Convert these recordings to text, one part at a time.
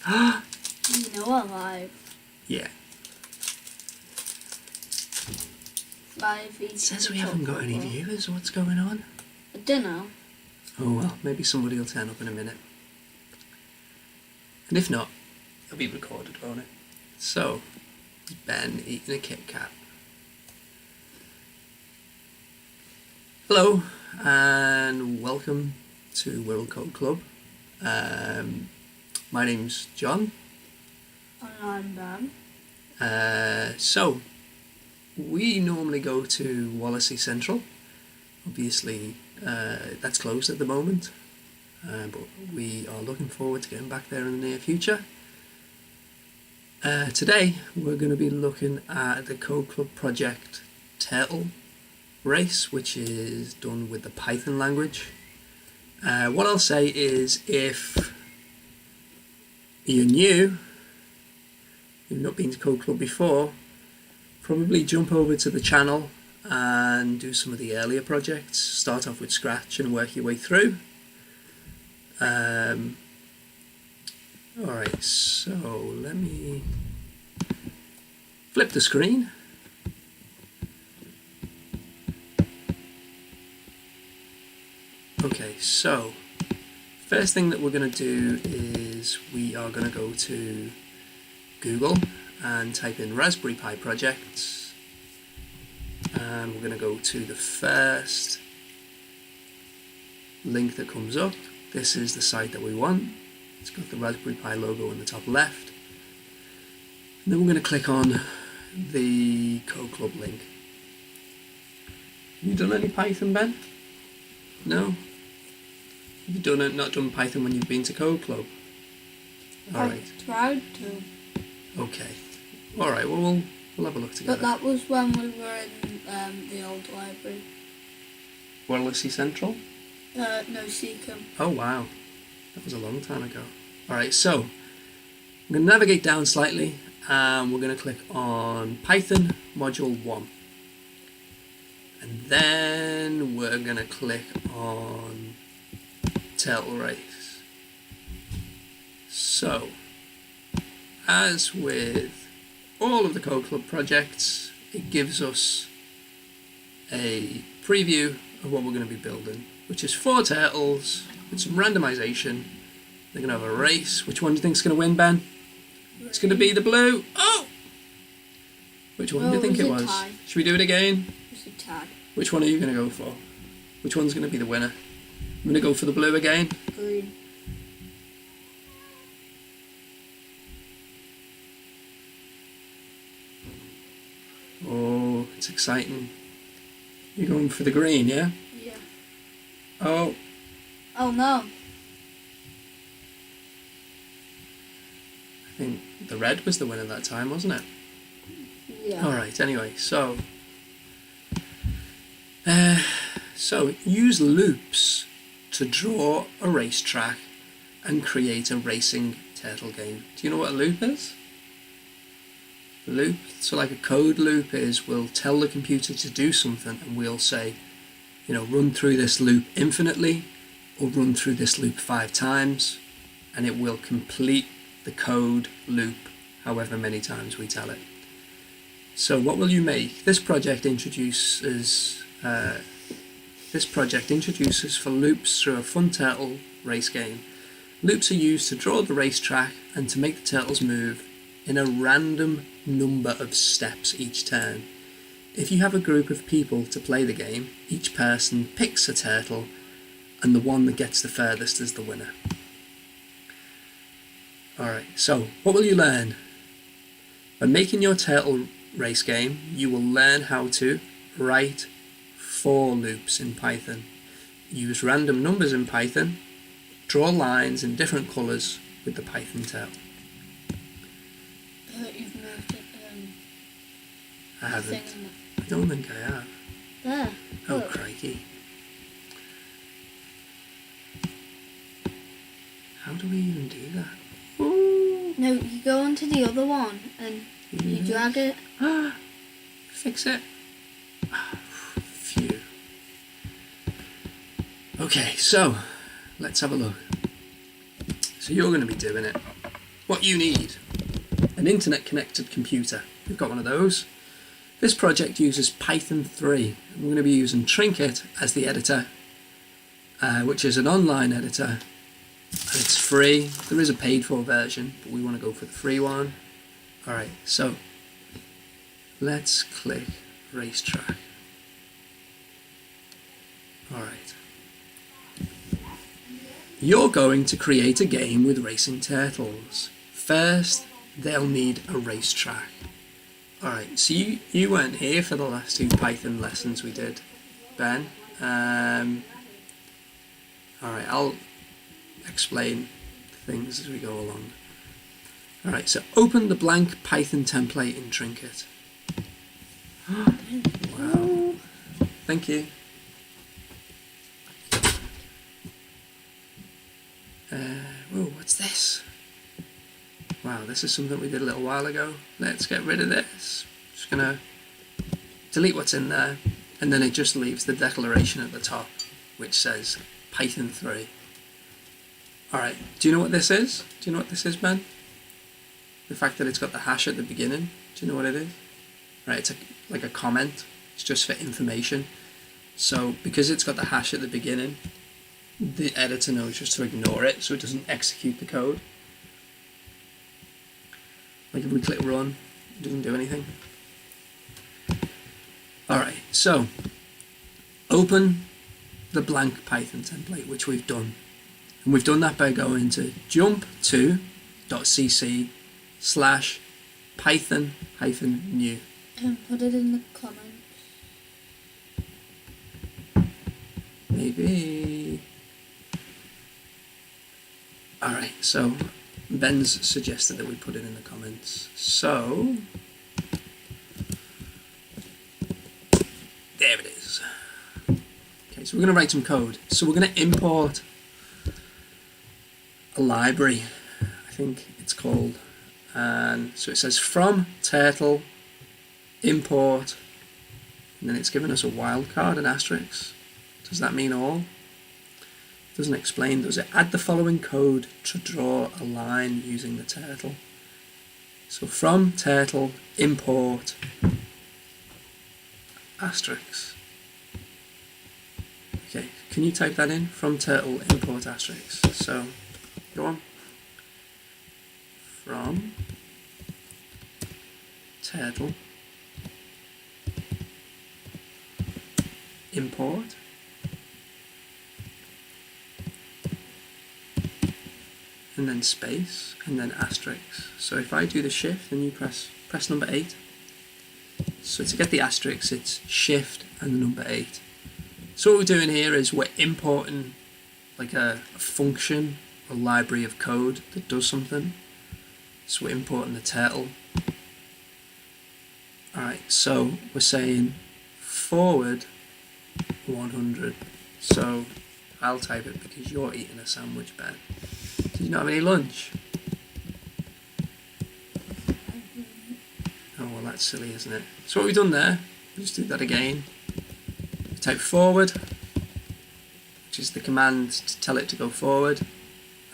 You know I'm live. Yeah. Live It says we haven't got any viewers. What's going on? I don't know. Oh well, maybe somebody will turn up in a minute. And if not, it'll be recorded, won't it? So, it's Ben eating a Kit Kat. Hello, and welcome to Wirral Code Club. My name's John. And I'm Ben. So, we normally go to Wallasey Central. Obviously, that's closed at the moment, but we are looking forward to getting back there in the near future. Today, we're going to be looking at the Code Club project Turtle Race, which is done with the Python language. What I'll say is, if you're new, you've not been to Code Club before, probably jump over to the channel and do some of the earlier projects. Start off with Scratch and work your way through. Alright, so let me flip the screen. Okay, so first thing that we're going to do is we are going to go to Google and type in Raspberry Pi projects, and we're going to go to the first link that comes up. This is the site that we want. It's got the Raspberry Pi logo in the top left, and then we're going to click on the Code Club link. Have you done any Python, Ben? No? Have you not done Python when you've been to Code Club? Alright. I tried to. Okay. Alright, well, we'll have a look together. But that was when we were in the old library. Wallasey Central? No, Seacombe. Oh, wow. That was a long time ago. Alright, so I'm going to navigate down slightly, and we're going to click on Python Module 1. And then we're going to click on Turtle Race. So, as with all of the Code Club projects, it gives us a preview of what we're going to be building, which is 4 turtles with some randomization. They're going to have a race. Which one do you think is going to win, Ben? It's going to be the blue. Oh! Which one do you think it was? Should we do it again? It was a tag. Which one are you going to go for? Which one's going to be the winner? I'm going to go for the blue again. Green. Oh, it's exciting. You're going for the green, yeah? Yeah. Oh. Oh no. I think the red was the winner that time, wasn't it? Yeah. Alright, anyway, so use loops to draw a racetrack and create a racing turtle game. Do you know what a loop is? A loop, so like a code loop is, we'll tell the computer to do something and we'll say, you know, run through this loop infinitely or run through this loop 5 times, and it will complete the code loop however many times we tell it. So what will you make? This project introduces for loops through a fun turtle race game. Loops are used to draw the racetrack and to make the turtles move in a random number of steps each turn. If you have a group of people to play the game, each person picks a turtle and the one that gets the furthest is the winner. Alright, so what will you learn? By making your turtle race game, you will learn how to write for loops in Python, use random numbers in Python, draw lines in different colours with the Python turtle. You've moved it. I haven't. I don't think I have. There. Oh, Look. crikey. How do we even do that? Ooh. No, you go onto the other one and you drag it. Fix it. Phew. Okay, so let's have a look. So you're going to be doing it. what you need. An internet connected computer. We've got one of those. This project uses Python 3. I'm going to be using Trinket as the editor, which is an online editor, and it's free. There is a paid for version, but we want to go for the free one. Alright, so let's click racetrack. Alright. You're going to create a game with racing turtles. First, they'll need a racetrack. Alright, so you weren't here for the last 2 Python lessons we did, Ben. Alright, I'll explain things as we go along. Alright, so open the blank Python template in Trinket. Wow. Thank you. Whoa, what's this? Wow, this is something we did a little while ago. Let's get rid of this. Just gonna delete what's in there, and then it just leaves the declaration at the top, which says Python 3. Alright, do you know what this is? Do you know what this is, Ben? The fact that it's got the hash at the beginning. Do you know what it is? Right, it's like a comment. It's just for information. So, because it's got the hash at the beginning, the editor knows just to ignore it so it doesn't execute the code. Like if we click run, it doesn't do anything. Alright, so open the blank Python template, which we've done. And we've done that by going to jump2.cc/python-new. And put it in the comments. Maybe. Alright, so Ben's suggested that we put it in the comments. So there it is. Okay, so we're going to write some code. So we're going to import a library, I think it's called. And so it says from turtle import, and then it's given us a wildcard, an asterisk. Does that mean all? It doesn't explain, does it? Add the following code to draw a line using the turtle. So from turtle import asterisk. Okay, can you type that in? From turtle import asterisk. So go on. From turtle import and then space and then asterisk. So if I do the shift and you press number 8. So to get the asterisk, it's shift and the number 8. So what we're doing here is we're importing like a function, a library of code that does something. So we're importing the turtle. Alright, so we're saying forward 100. So I'll type it because you're eating a sandwich, Ben. Did you not have any lunch? Oh well, that's silly, isn't it? So what we've done there, we just do that again. We type forward, which is the command to tell it to go forward,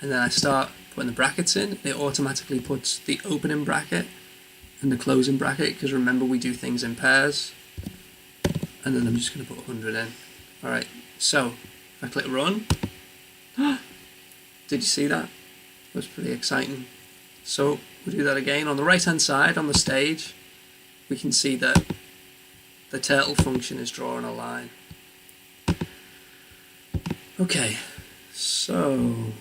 and then I start putting the brackets in. It automatically puts the opening bracket and the closing bracket, because remember we do things in pairs. And then I'm just going to put 100 in. Alright, so if I click run, did you see that? That was pretty exciting. So we'll do that again. On the right hand side on the stage, we can see that the turtle function is drawing a line. Okay, so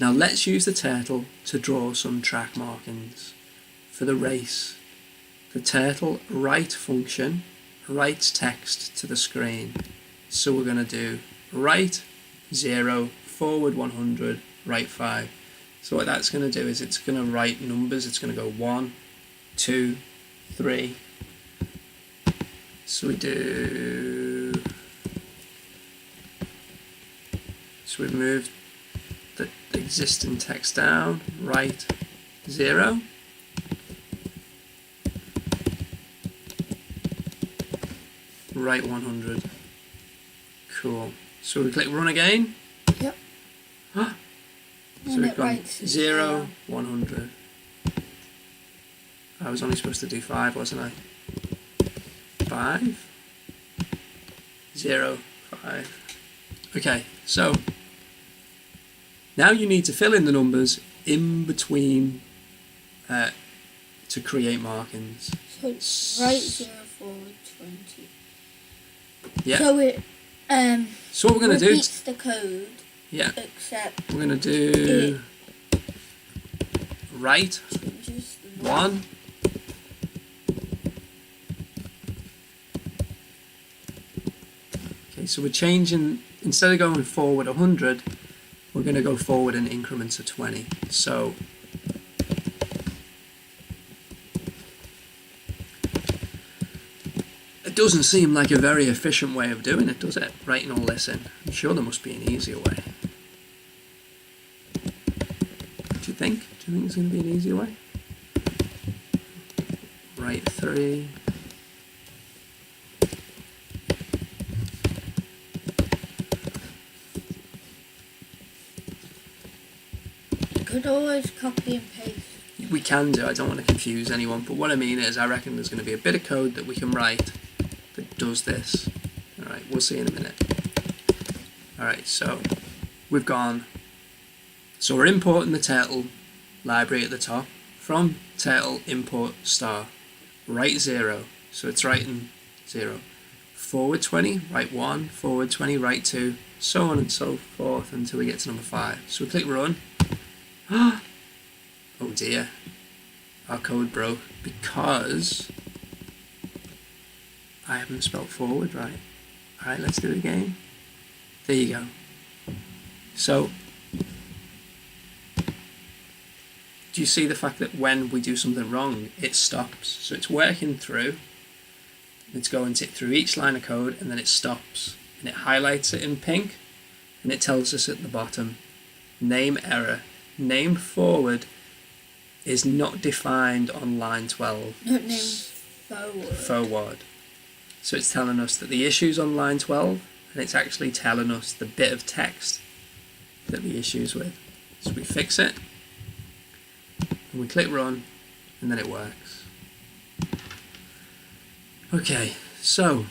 now let's use the turtle to draw some track markings for the race. The turtle write function writes text to the screen. So we're going to do write 0, forward 100, write 5. So what that's going to do is it's going to write numbers. It's going to go 1, 2, 3. So we do. So we've moved the existing text down. Write 0. Write 100. Cool. So we click run again. Yep. So And we've it gone writes 0, 100. I was only supposed to do 5, wasn't I? 5, 0, 5. Okay, so now you need to fill in the numbers in between to create markings. So it's right 0 forward 20. Yeah. So it So what we're going to do? repeats the code. Yeah. Except We're going to do right changes the 1. Okay, so we're changing, instead of going forward 100, we're going to go forward in increments of 20. So it doesn't seem like a very efficient way of doing it, does it? Writing all this in. I'm sure there must be an easier way. Do you think? Do you think there's going to be an easier way? Write 3. could always copy and paste. We can do, I don't want to confuse anyone, but what I mean is I reckon there's going to be a bit of code that we can write that does this. Alright, we'll see in a minute. Alright, so we've gone. So we're importing the turtle library at the top. From turtle import star. Write 0. So it's writing 0. Forward 20, write 1. Forward 20, write 2. So on and so forth until we get to number 5. So we click run. Oh dear. Our code broke because I haven't spelled forward right. Alright, let's do it again. There you go. So, do you see the fact that when we do something wrong, it stops? So it's working through, it's going through each line of code, and then it stops. And it highlights it in pink, and it tells us at the bottom, name error. Name forward is not defined on line 12. Not name forward. Forward. So it's telling us that the issue's on line 12, and it's actually telling us the bit of text that the issue's with. So we fix it, and we click run, and then it works. Okay, so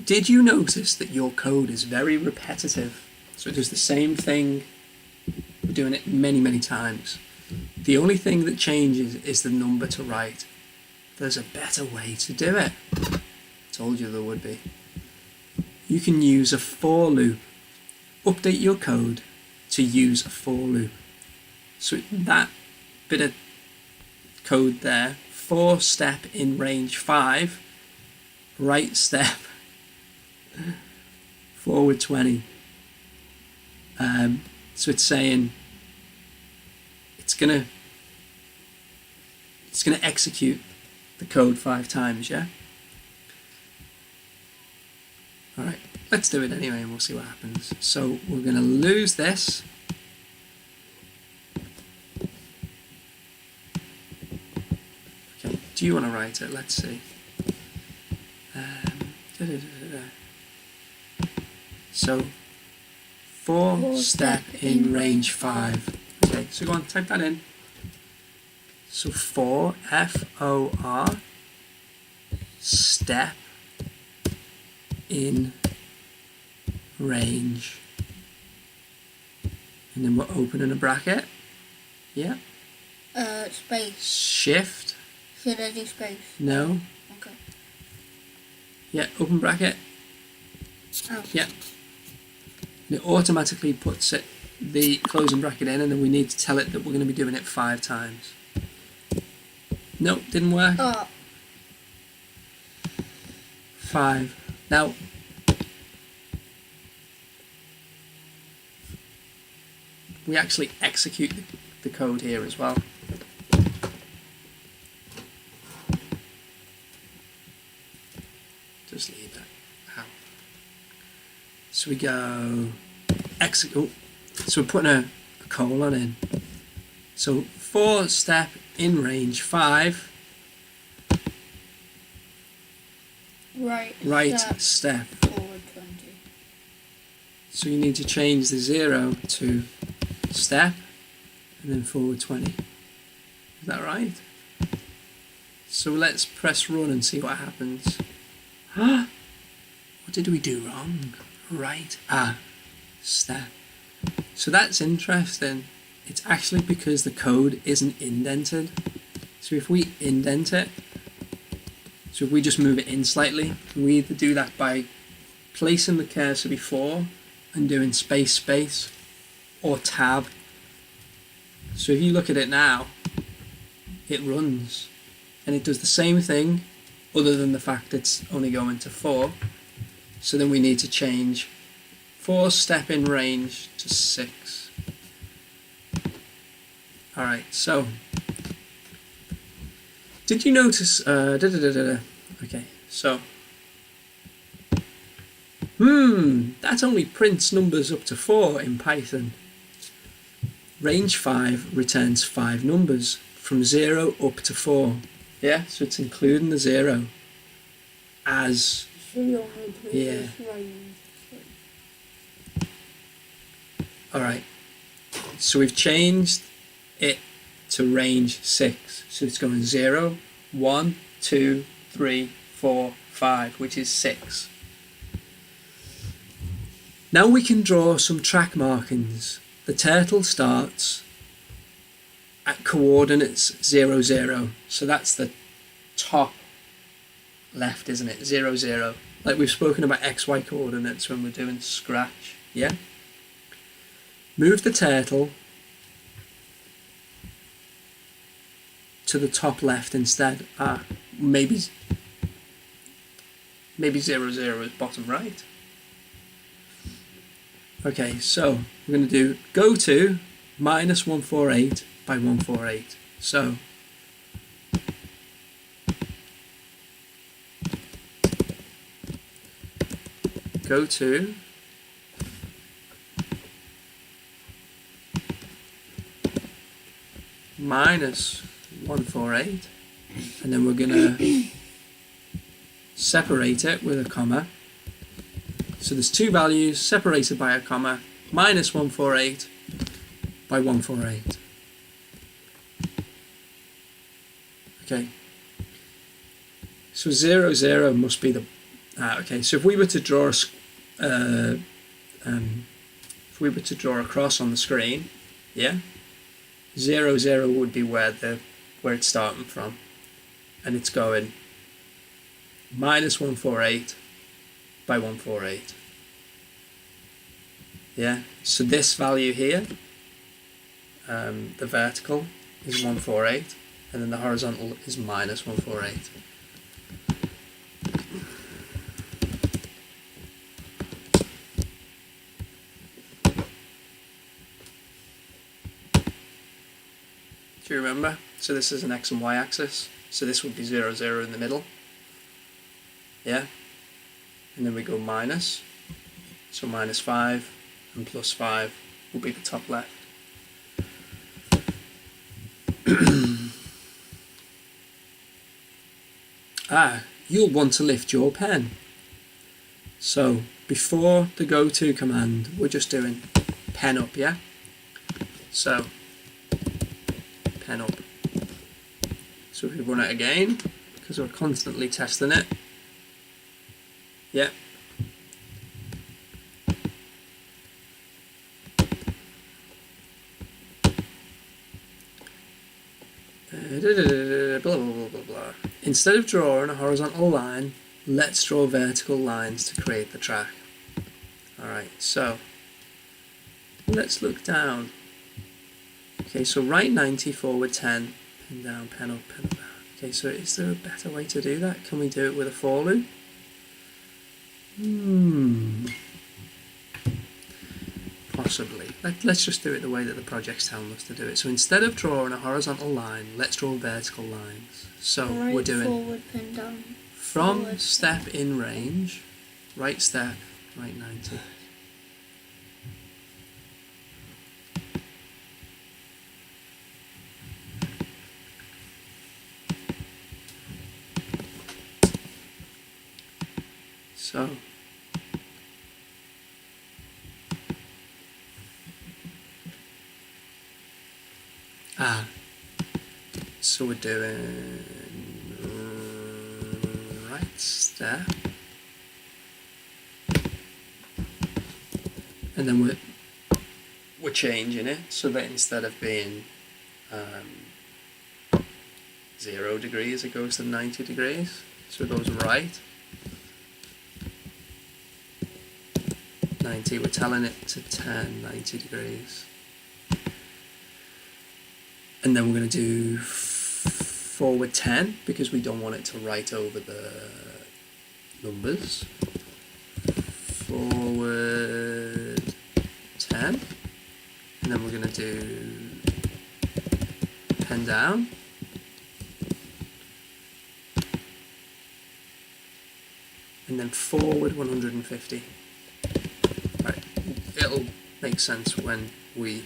did you notice that your code is very repetitive? So it does the same thing. We're doing it many, many times. The only thing that changes is the number to write. There's a better way to do it. I told you there would be. You can use a for loop. Update your code to use a for loop. So that bit of code there, for step in range 5, right step, forward 20. So it's saying it's gonna execute the code 5 times, yeah? Alright, let's do it anyway and we'll see what happens. So we're gonna lose this. Okay, do you want to write it? Let's see. So for step in range 5. Okay, so go on, type that in. So for F-O-R step in range. And then we're opening a bracket. Yeah. Space. Shift. Should I do space? No. Okay. Yeah, open bracket. Oh. Yeah. And it automatically puts it, the closing bracket in, and then we need to tell it that we're going to be doing it 5 times. Nope, didn't work. Oh. 5. Now, we actually execute the code here as well. Just leave that out. So we go execute. So we're putting a colon in. So for step in range 5. Right step. Forward 20. So you need to change the 0 to step, and then forward 20. Is that right? So let's press run and see what happens. What did we do wrong? Right. Step. So that's interesting. It's actually because the code isn't indented. So if we indent it, so if we just move it in slightly, we either do that by placing the cursor before and doing space, space, or tab. So if you look at it now, it runs. And it does the same thing, other than the fact it's only going to 4. So then we need to change 4 step in range to 6. Alright, so did you notice okay, so that only prints numbers up to 4 in Python. Range 5 returns 5 numbers from 0 up to 4. Yeah, so it's including the 0 as yeah. Alright, so we've changed it to range 6. So it's going 0, 1, 2, 3, 4, 5, which is 6. Now we can draw some track markings. The turtle starts at coordinates 0, 0. So that's the top left, isn't it? 0, 0. Like we've spoken about XY coordinates when we're doing Scratch. Yeah? Move the turtle to the top left instead. Maybe 0, 0 is bottom right. Okay, so we're going to do go to minus 148 by 148. So go to minus 148, and then we're going to separate it with a comma. So there's two values separated by a comma, minus 148 by 148. Okay. So 0, 0 must be the... okay, so if we were to draw a cross on the screen, yeah, 0, 0 would be where it's starting from, and it's going minus 148 by 148. Yeah, so this value here, the vertical is 148, and then the horizontal is minus 148. Do you remember? So this is an X and Y axis, so this would be 0, 0 in the middle. Yeah? And then we go minus, so minus 5 and plus 5 will be the top left. You'll want to lift your pen. So before the go to command, we're just doing pen up, yeah? So pen up. So if we run it again, because we're constantly testing it, yeah. Blah, blah, blah, blah, blah. Instead of drawing a horizontal line, let's draw vertical lines to create the track. Alright, so let's look down. Okay, so right 90, forward 10, pen down, pen up, pen up. Okay, so is there a better way to do that? Can we do it with a for loop? Possibly. Let's just do it the way that the project's telling us to do it. So instead of drawing a horizontal line, let's draw vertical lines. So right, we're doing forward, pen down, from forward. step in range, right step, right 90. So So we're doing right step, and then we're changing it so that instead of being 0 degrees, it goes to 90 degrees. So it goes right 90. We're telling it to turn 90 degrees. And then we're going to do forward 10 because we don't want it to write over the numbers. Forward 10. And then we're going to do pen down. And then forward 150. Right. It'll make sense when we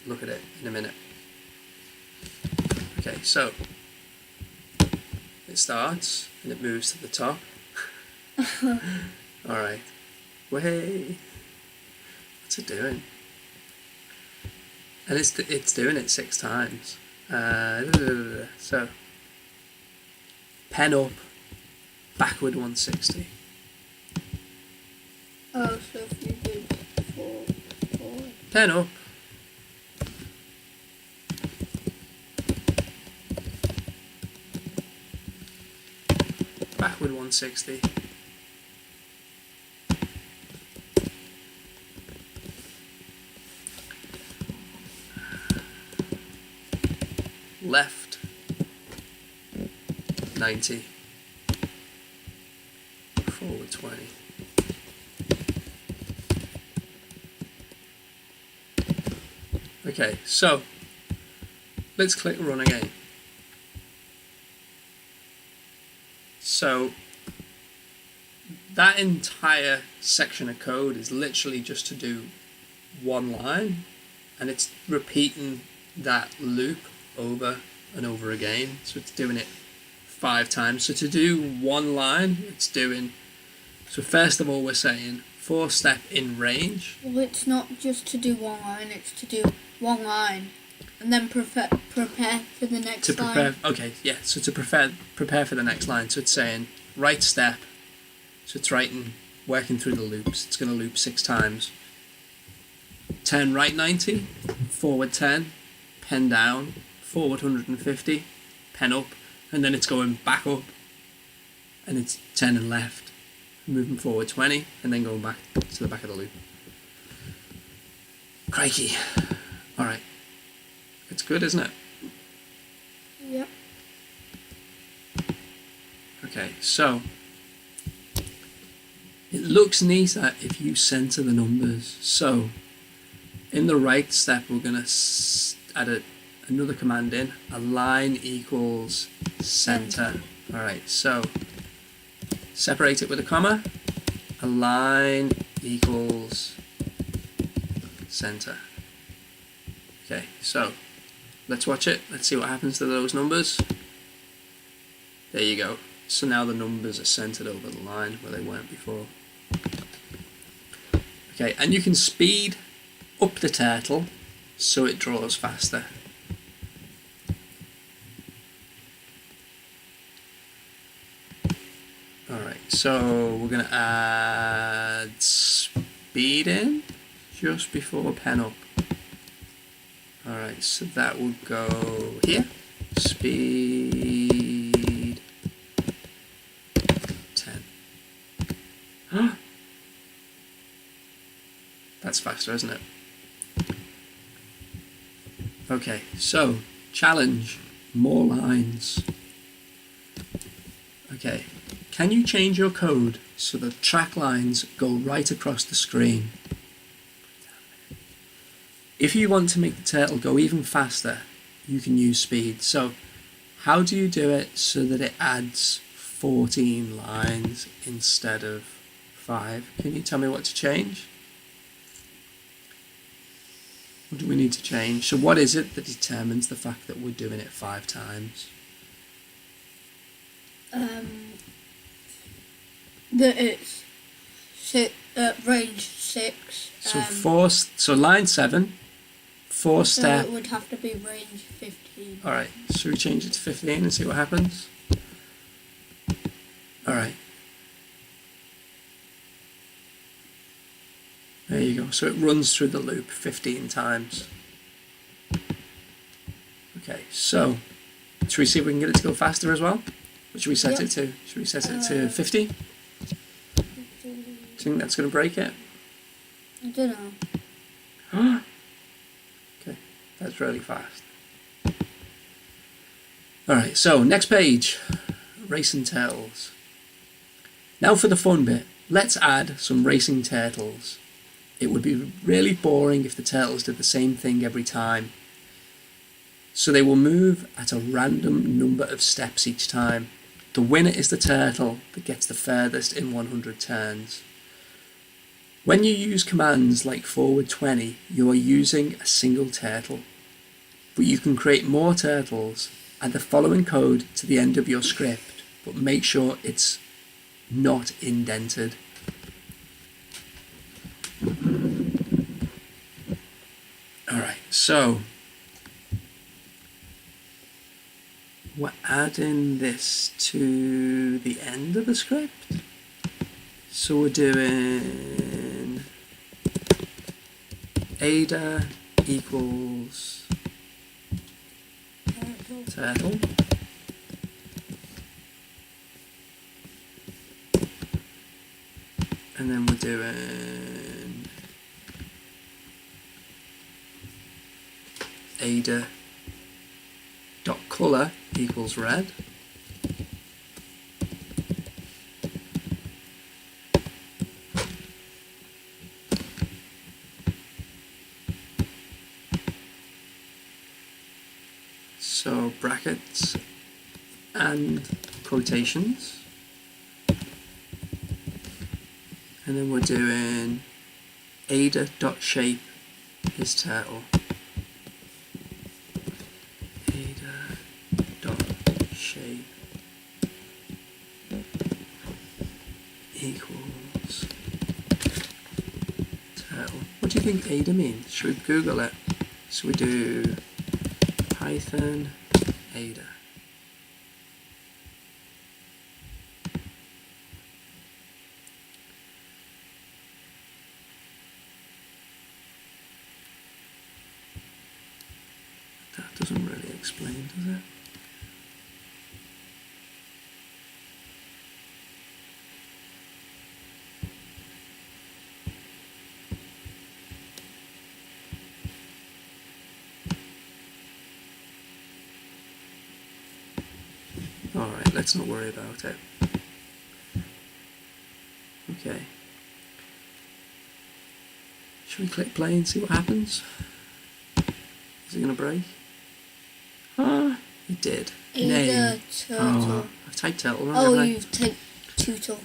look at it in a minute. Okay, so it starts and it moves to the top. Alright. Way. What's it doing? And it's doing it 6 times. So pen up, backward 160. Oh, so if you did forward. Pen up. Backward 160. Left 90. Forward 20. Okay, so let's click run again. So that entire section of code is literally just to do one line, and it's repeating that loop over and over again. So it's doing it 5 times. So to do one line, it's doing, so first of all we're saying 4 step in range. Well, it's not just to do one line, it's to do one line and then prepare for the next line. Okay, yeah, so to prepare for the next line. So it's saying right step, so it's working through the loops. It's going to loop 6 times. Turn right 90, forward 10, pen down, forward 150, pen up, and then it's going back up, and it's turning left, moving forward 20, and then going back to the back of the loop. Crikey. Alright. It's good, isn't it? Yep. Okay, so it looks neater if you center the numbers. So in the right step, we're going to add another command in, align equals center. Alright, so separate it with a comma, align equals center. Okay, so let's watch it. Let's see what happens to those numbers. There you go. So now the numbers are centered over the line where they weren't before. Okay, and you can speed up the turtle so it draws faster. Alright, so we're going to add speed in just before pen up. Alright, so that will go here. Speed 10. That's faster, isn't it? Okay, so challenge, more lines. Okay, can you change your code so the track lines go right across the screen? If you want to make the turtle go even faster, you can use speed. So how do you do it so that it adds 14 lines instead of 5? Can you tell me what to change? What do we need to change? So what is it that determines the fact that we're doing it 5 times? That it's range 6. So so line 7, 4 So step. it would have to be range 15. Alright, so we change it to 15 and see what happens? Alright. There you go. So it runs through the loop 15 times. Okay, so should we see if we can get it to go faster as well? What should we set Yep. it to? Should we set it to 50? Do you think that's going to break it? I don't know. Okay, that's really fast. Alright, so next page. Racing turtles. Now for the fun bit. Let's add some racing turtles. It would be really boring if the turtles did the same thing every time. So they will move at a random number of steps each time. The winner is the turtle that gets the furthest in 100 turns. When you use commands like forward 20, you are using a single turtle. But you can create more turtles. Add the following code to the end of your script, but make sure it's not indented. Alright, so we're adding this to the end of the script. So we're doing Ada equals turtle. And then we're doing Ada dot color equals red. So brackets and quotations. And then we're doing Ada dot shape is turtle. Ada dot shape equals turtle. What do you think Ada means? Should we Google it? So we do Python Ada. That doesn't really explain, does it? Alright, let's not worry about it. Okay. Should we click play and see what happens? Is it going to break? Ah, it did. Ada turtle. Oh, I've typed turtle wrong, Oh, haven't I? you've typed tutle.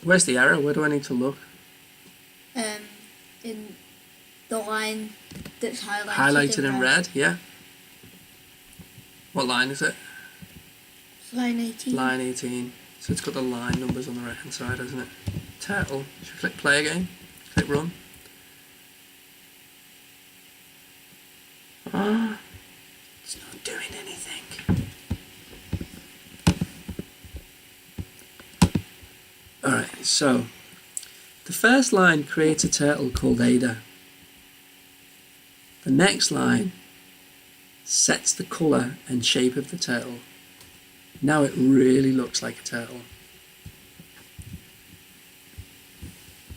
Where's the error? Where do I need to look? In the line that's Highlighted in red, yeah. What line is it? Line 18. Line 18. So it's got the line numbers on the right hand side, hasn't it? Turtle. Should we click play again? Click run. Ah, it's not doing anything. Alright, so the first line creates a turtle called Ada. The next line sets the colour and shape of the turtle. Now it really looks like a turtle.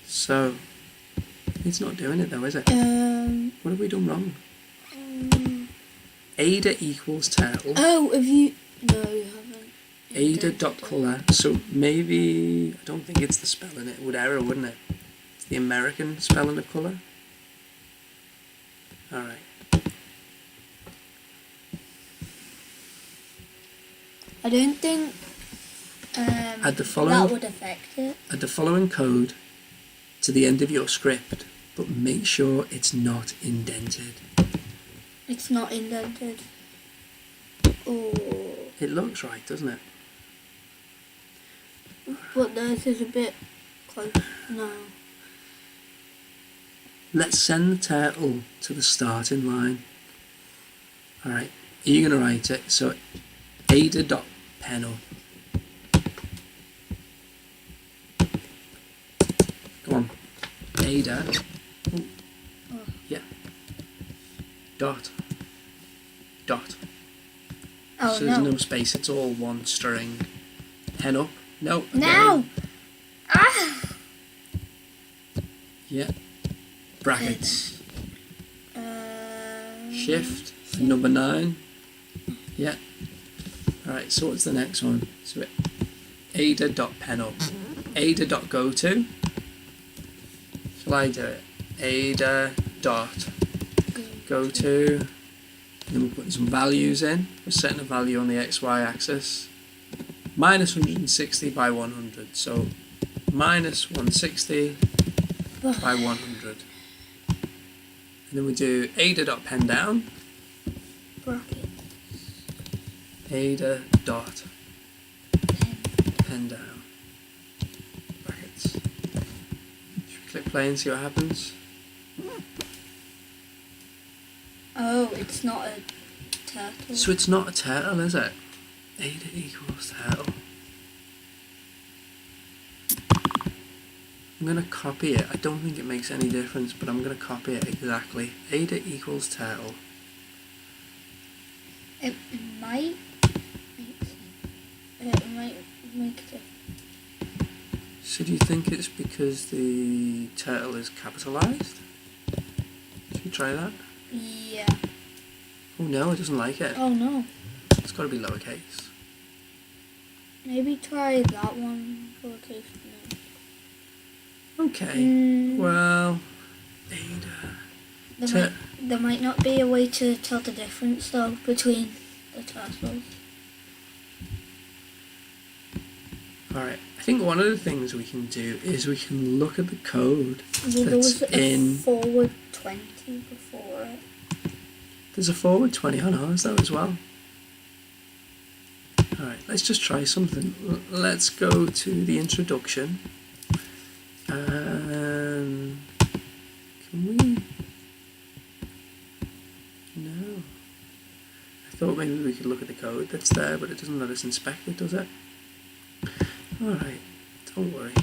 So it's not doing it though, is it? What have we done wrong? Ada equals turtle. Oh, have you? No, you haven't. Ada dot colour. So maybe, I don't think it's the spelling. It would error, wouldn't it? It's the American spelling of colour. Alright. I don't think Add the following. that would affect it. Add the following code to the end of your script, but make sure it's not indented. It's not indented. Oh. It looks right, doesn't it? But theirs is a bit close. No. let's send the turtle to the starting line. Alright, you're going to write it. So ada.pen up. Go on. Ada. Oh. Yeah. Dot. Oh, so no. there's no space, it's all one string. Pen up. No. Again. Now! Ah! Yeah. Brackets. Uh, Shift. And number 9. Yeah. Alright, so what's the next one? So ada.penup. Ada.goto. Shall I do it? Ada.goto. Then we're putting some values in. We're setting a value on the XY axis. Minus 160 by 100. So minus 160 by 100. And then we do ada.pen down. Bracket. Ada.pen down. Brackets. Should we click play and see what happens? Oh, it's not a turtle. So it's not a turtle, is it? Ada equals turtle. I'm going to copy it. I don't think it makes any difference, but I'm going to copy it exactly. Ada equals turtle. It might make sense. It might make it. So do you think it's because the turtle is capitalised? Should we try that? Yeah. Oh no, it doesn't like it. Oh no. It's got to be lowercase. Maybe try that one for a case. Okay. Well, Ada. There might not be a way to tell the difference though between the turtles. Alright, I think one of the things we can do is we can look at the code Well, there was that's a in... forward 20 before it. There's a forward 20 on ours though as well. Alright, let's just try something. Let's go to the introduction. Can we... No. I thought maybe we could look at the code that's there, but it doesn't let us inspect it, does it? Alright, don't worry.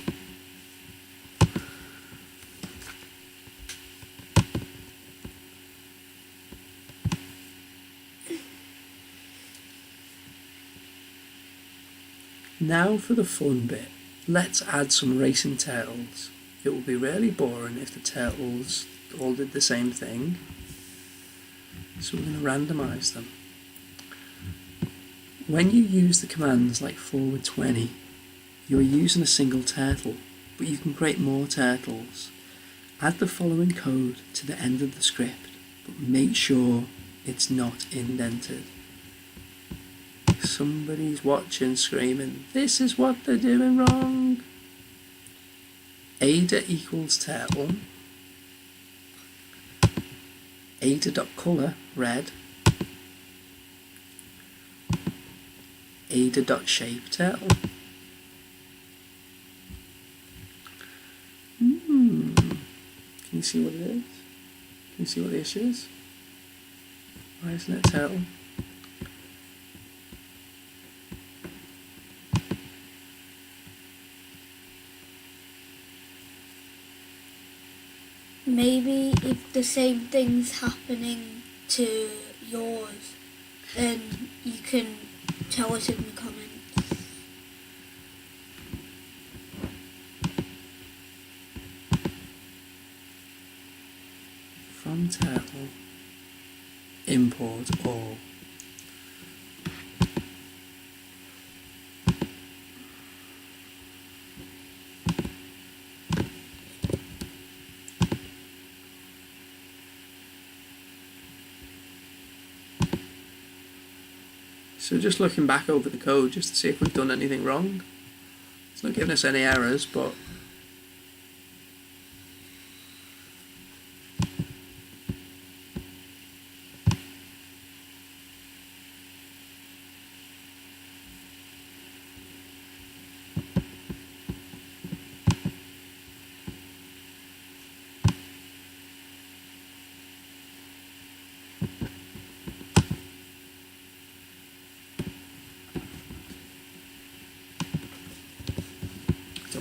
Now for the fun bit. Let's add some racing turtles. It will be really boring if the turtles all did the same thing. So we're going to randomise them. When you use the commands like forward 20, you are using a single turtle, but you can create more turtles. Add the following code to the end of the script, but make sure it's not indented. Somebody's watching, screaming, "This is what they're doing wrong." Ada equals turtle. Ada.color, red. Ada.shape, turtle. Can you see what it is? Can you see what the issue is? Why isn't it turtle? Maybe if the same thing's happening to yours, then you can tell us in the comments. From turtle, import all. So just looking back over the code just to see if we've done anything wrong. It's not giving us any errors, but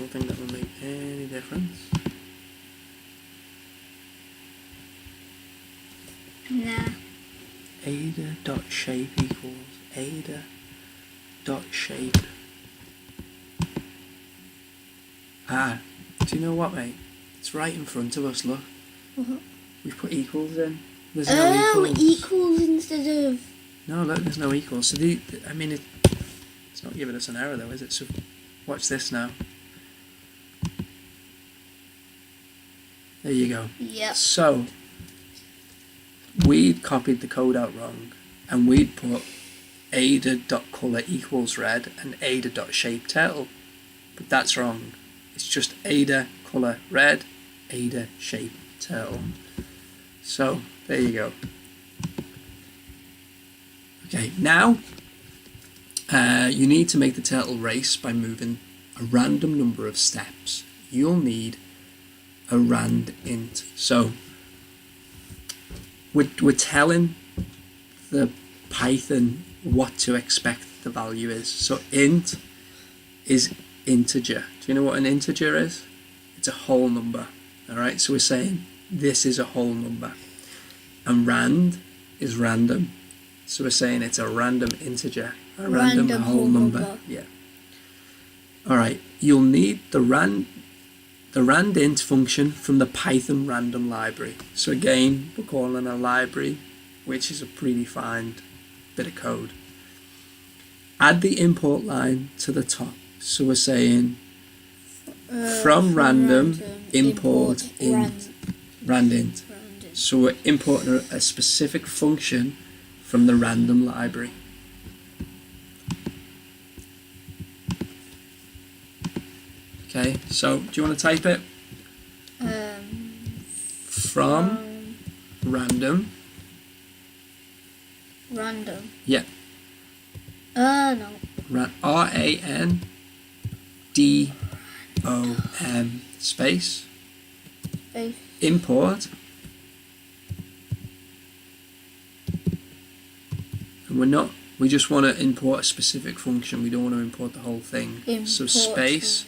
don't think that will make any difference. Nah. Ada.shape equals Ada.shape. Ah, do you know what, mate? It's right in front of us, look. What? We've put equals in. There's no equals. Equals instead of... No, look, there's no equals. So, I mean, it's not giving us an error, though, is it? So, watch this now. There you go. Yep. So, we'd copied the code out wrong, and we'd put Ada.color equals red and Ada.shape turtle. But that's wrong. It's just Ada color red, Ada shape turtle. So, there you go. Okay, now you need to make the turtle race by moving a random number of steps. You'll need a RandInt. So we're telling the Python what to expect the value is. So int is integer. Do you know what an integer is? It's a whole number. Alright, so we're saying this is a whole number. And rand is random. So we're saying it's a random integer. A random whole number. Yeah. Alright, you'll need the RandInt function from the Python random library. So again, we're calling a library, which is a predefined bit of code. Add the import line to the top. So we're saying from random import int, RandInt. So we're importing a specific function from the random library. Okay, so do you want to type it? From random. Random. Yeah. No. RANDOM space. Import. And we just want to import a specific function. We don't want to import the whole thing. So space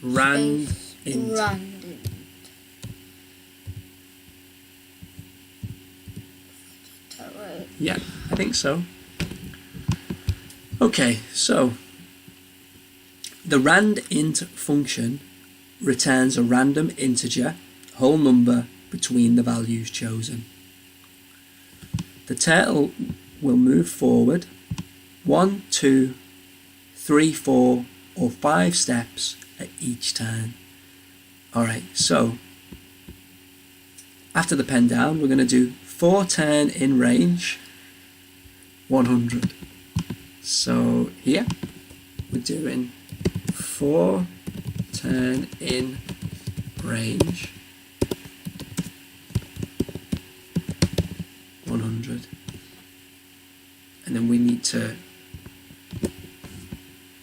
RandInt. Right. Yeah, I think so. Okay, so the RandInt function returns a random integer, whole number, between the values chosen. The turtle will move forward 1, 2, 3, 4, or 5 steps at each turn. Alright, so after the pen down, we're going to do 4 turn in range, 100. So here we're doing 4 turn in range, 100. And then we need to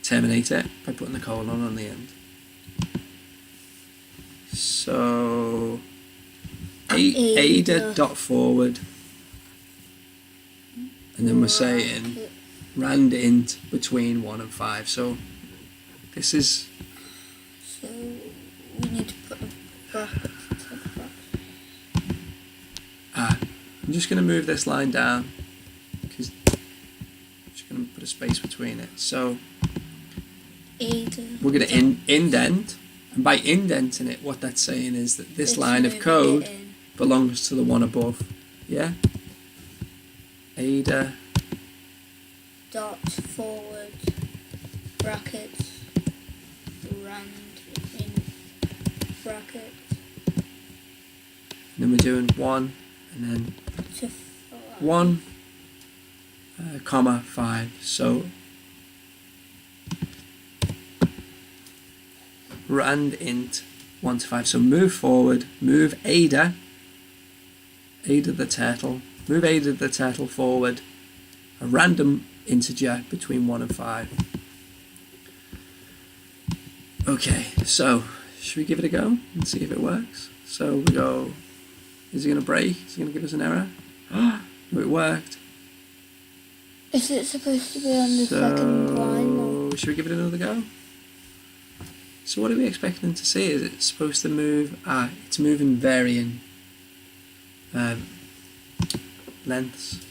terminate it by putting the colon on the end. So Ada dot forward, and then we're saying RandInt between 1 and 5. So this is. So we need to put a bracket. I'm just going to move this line down because I'm just going to put a space between it. So we're going to indent, and by indenting it, what that's saying is that this line of code belongs to the one above. Yeah? Ada dot forward brackets RandInt brackets. And then we're doing 1 and then 1 comma 5. So RandInt 1 to 5. So move forward, move Ada the turtle, move Ada the turtle forward, a random integer between 1 and 5. Okay, so should we give it a go and see if it works? So we go, is it going to break? Is it going to give us an error? No, it worked. Is it supposed to be on the second line? Or? Should we give it another go? So what are we expecting to see? Is it supposed to move? It's moving varying lengths.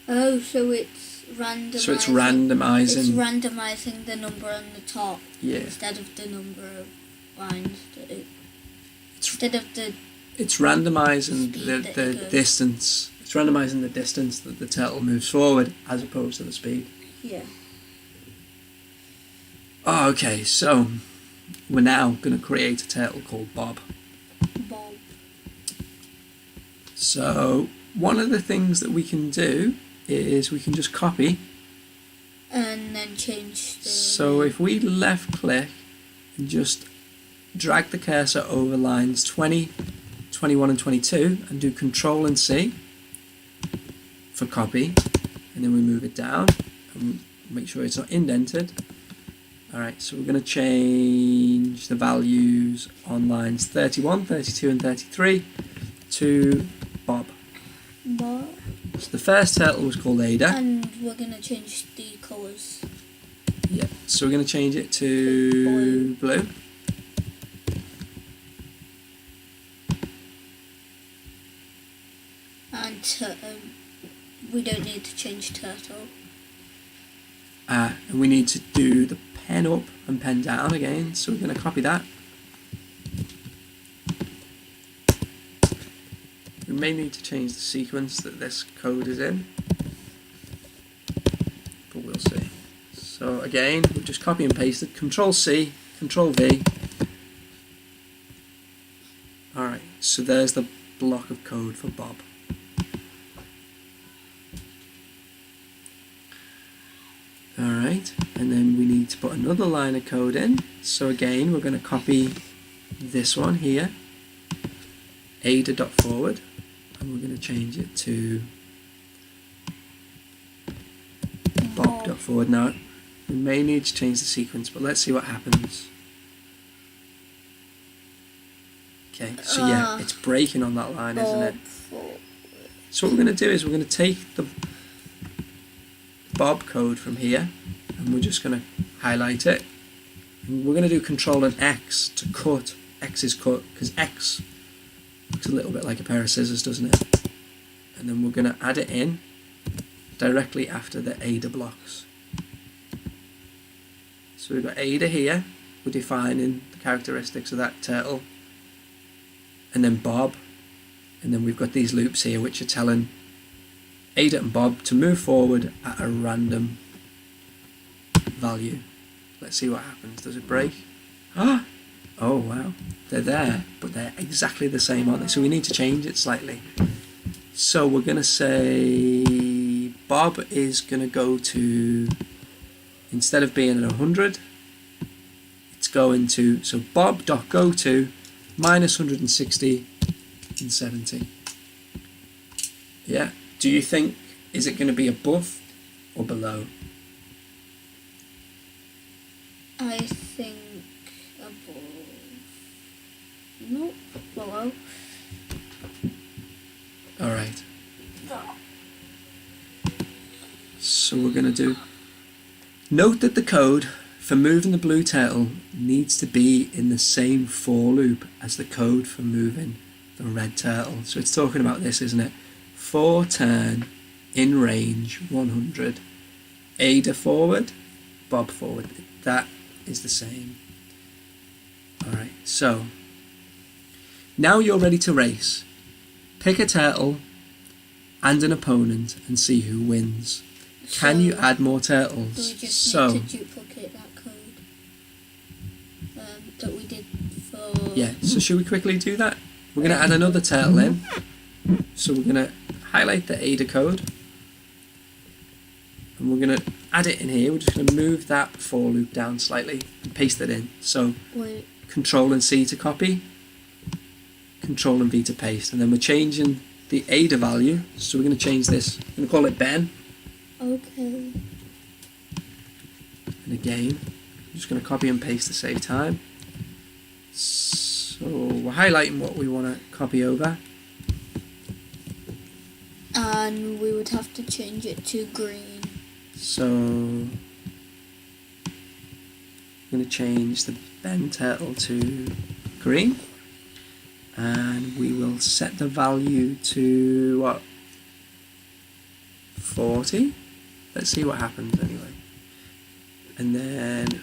Oh, so it's randomizing. So it's randomizing. It's randomizing the number on the top. Yeah. Instead of the number of lines. Instead of the. It's randomizing the distance. It's randomizing the distance that the turtle moves forward as opposed to the speed. Yeah. Oh, okay, so we're now going to create a turtle called Bob. Bob. So one of the things that we can do is we can just copy. And then change the... So if we left click and just drag the cursor over lines 20, 21 and 22 and do Control and C for copy, and then we move it down and make sure it's not indented. Alright, so we're going to change the values on lines 31, 32 and 33 to Bob. Bob. So the first turtle was called Ada. And we're going to change the colours. Yeah, so we're going to change it to blue. And we don't need to change turtle. And we need to do the pen up and pen down again, so we're going to copy that. We may need to change the sequence that this code is in, but we'll see. So again, we've just copy and pasted, Control C, Control V. Alright, so there's the block of code for Bob. Alright, and then we need to put another line of code in. So again, we're going to copy this one here, Ada.forward, and we're going to change it to Bob.forward. Now, we may need to change the sequence, but let's see what happens. Okay, so yeah, it's breaking on that line, isn't it? So what we're going to do is we're going to take the Bob code from here, and we're just going to highlight it. And we're going to do Control and X to cut. X is cut because X looks a little bit like a pair of scissors, doesn't it? And then we're going to add it in directly after the Ada blocks. So we've got Ada here, we're defining the characteristics of that turtle, and then Bob, and then we've got these loops here which are telling Ada and Bob to move forward at a random value. Let's see what happens. Does it break? Oh wow, they're there, but they're exactly the same, aren't they? So we need to change it slightly. So we're going to say Bob is going to go to, instead of being at 100, it's going to, so Bob.go to minus 160 and 70. Yeah. Do you think, is it going to be above or below? I think above. No, below. Alright. So we're going to do, note that the code for moving the blue turtle needs to be in the same for loop as the code for moving the red turtle. So it's talking about this, isn't it? For turn, in range, 100. Ada forward, Bob forward. That is the same. Alright, so now you're ready to race. Pick a turtle and an opponent and see who wins. Can you add more turtles? We just need to duplicate that code that we did for... Yeah, so should we quickly do that? We're going to add another turtle in. So we're going to highlight the Ada code. And we're going to add it in here. We're just going to move that for loop down slightly and paste it in. So Control and C to copy, Control and V to paste. And then we're changing the Ada value. So we're going to change this. I'm going to call it Ben. Okay. And again, I'm just going to copy and paste to save time. So we're highlighting what we want to copy over. And we would have to change it to green. So I'm going to change the Ben turtle to green, and we will set the value to what, 40. Let's see what happens anyway. And then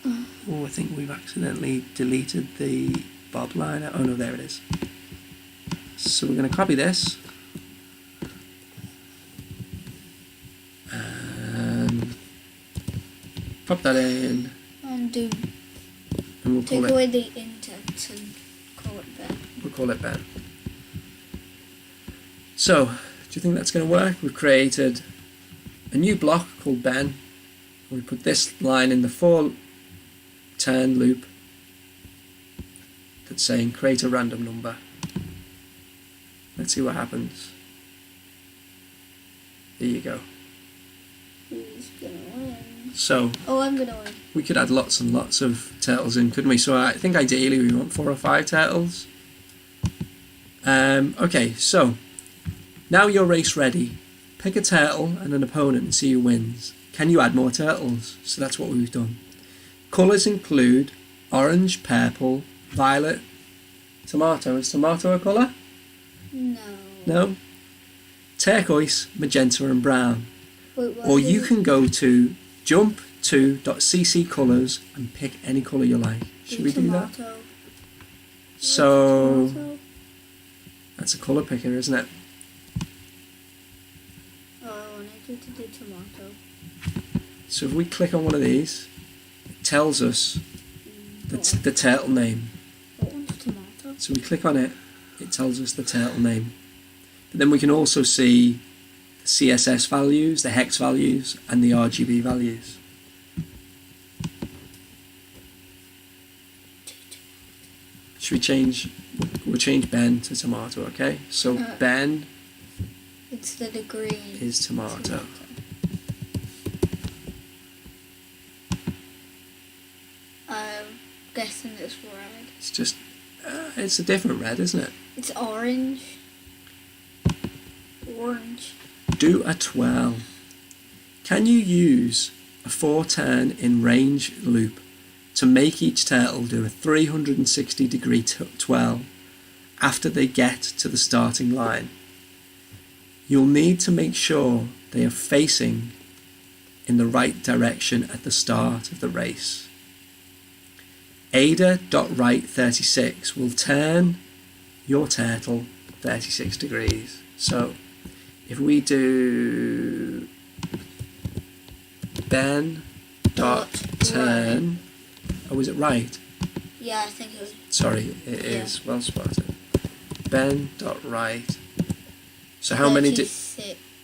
oh, I think we've accidentally deleted the bob liner. Oh no, there it is. So we're going to copy this and pop that in, and we'll take call away it, the indents and call it Ben. we'll call it Ben. So, do you think that's going to work? We've created a new block called Ben. We put this line in the for turn loop that's saying create a random number. Let's see what happens. There you go. Who's gonna win? So Oh, I'm gonna win. we could add lots and lots of turtles in, couldn't we? So I think ideally we want 4 or 5 turtles. Okay, so now you're race ready. Pick a turtle and an opponent and see who wins. Can you add more turtles? So that's what we've done. Colours include orange, purple, violet, tomato. Is tomato a colour? No. No. Turquoise, magenta and brown. Wait, Or you can go to jump2.cc colours and pick any colour you like. Should we do that? Tomato. So Tomato. that's a colour picker, isn't it? Oh, I wanted you to do tomato. So if we click on one of these, it tells us the turtle name. What one's tomato? So we click on it, it tells us the turtle name. But then we can also see the CSS values, the hex values, and the RGB values. Should we change? We'll change Ben to tomato, okay? So Ben Instead of green. is tomato. I'm guessing it's red. It's just, it's a different red, isn't it? It's orange. Orange. Do a twirl. Can you use a 4-turn in range loop to make each turtle do a 360 degree twirl after they get to the starting line? You'll need to make sure they are facing in the right direction at the start of the race. Ada.right36 will turn your turtle 36 degrees. So if we do Ben.turn, oh, is it right? Yeah, I think it was. Sorry, it is. Well spotted. Ben.right. So how many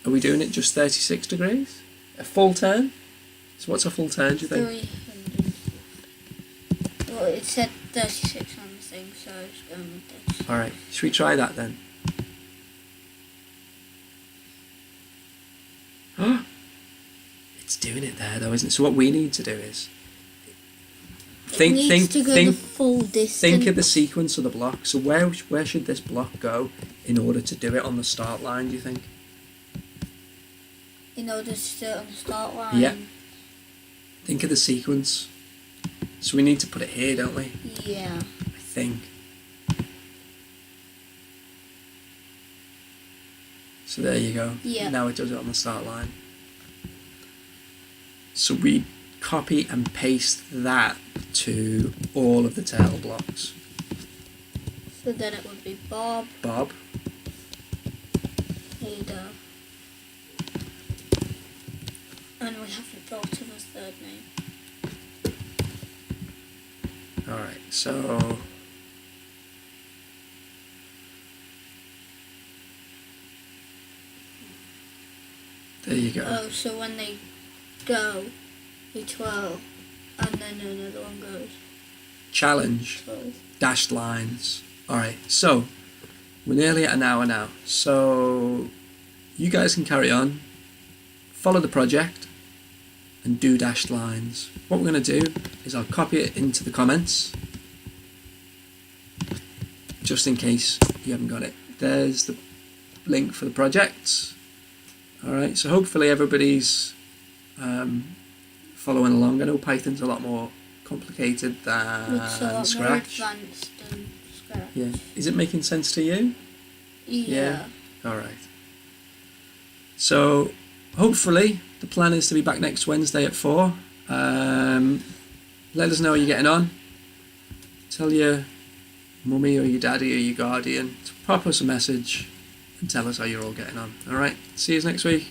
are we doing it just 36 degrees? A full turn? So what's a full turn, do you think? 300. Well, it said 36 on the thing, so I was going with 36. Alright, should we try that then? It's doing it there though, isn't it? So what we need to do is think the full distance. Think of the sequence of the block. So where should this block go in order to do it on the start line, do you think? In order to sit on the start line? Yeah. Think of the sequence. So we need to put it here, don't we? Yeah. I think. So there you go. Yeah. Now it does it on the start line. So we copy and paste that to all of the turtle blocks. So then it would be Bob. Bob. Ada. And we haven't thought of his third name. Alright, so there you go. Oh, so when they go, they twirl, and then another one goes. Challenge. 12. Dashed lines. Alright, so we're nearly at an hour now. So you guys can carry on, follow the project, and do dashed lines. What we're going to do is I'll copy it into the comments, just in case you haven't got it. There's the link for the project. All right, so hopefully everybody's following along. I know Python's a lot more complicated It's a than lot more Scratch. advanced than Scratch. Yeah, is it making sense to you? Yeah. All right. So hopefully the plan is to be back next Wednesday at 4. Let us know how you're getting on. Tell your mummy or your daddy or your guardian to pop us a message and tell us how you're all getting on. All right. See you next week.